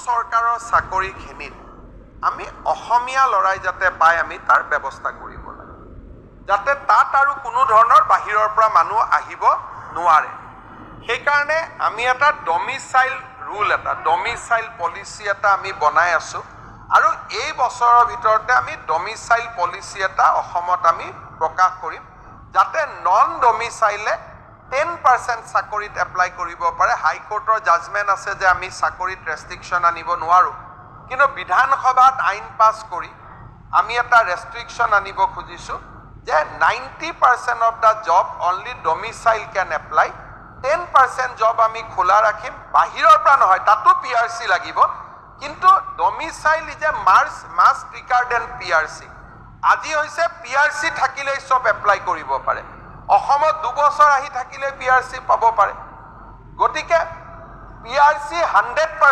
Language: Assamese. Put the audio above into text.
চৰকাৰৰ চাকৰিখিনিত আমি অসমীয়া লৰাই যাতে পায় আমি তাৰ ব্যৱস্থা কৰিব লাগে, যাতে তাত আৰু কোনো ধৰণৰ বাহিৰৰ পৰা মানুহ আহিব নোৱাৰে। সেইকাৰণে আমি এটা ডমিচাইল ৰুল, এটা ডমিচাইল পলিচি এটা আমি বনাই আছোঁ, আৰু এই বছৰৰ ভিতৰতে আমি ডমিচাইল পলিচি এটা অসমত আমি প্ৰকাশ কৰিম, যাতে নন ডমিচাইলে 10% চাকৰিত এপ্লাই কৰিব পাৰে। হাইকোৰ্টৰ জাজমেণ্ট আছে যে আমি চাকৰিত ৰেষ্ট্ৰিকশ্যন আনিব নোৱাৰোঁ, কিন্তু বিধানসভাত আইন পাছ কৰি আমি এটা ৰেষ্ট্ৰিকশ্যন আনিব খুজিছোঁ যে 90% of the job only domicile can apply, 10% job আমি খোলা ৰাখিম, বাহিৰৰ পৰা নহয়, তাতো PRC লাগিব, কিন্তু domicile is a must regard and PRC। আজি হৈছে PRC থাকিলেই চব এপ্লাই কৰিব পাৰে, অসমত 2 বছৰ আহি থাকিলে PRC পাব পাৰে। গতিকে PRC 100%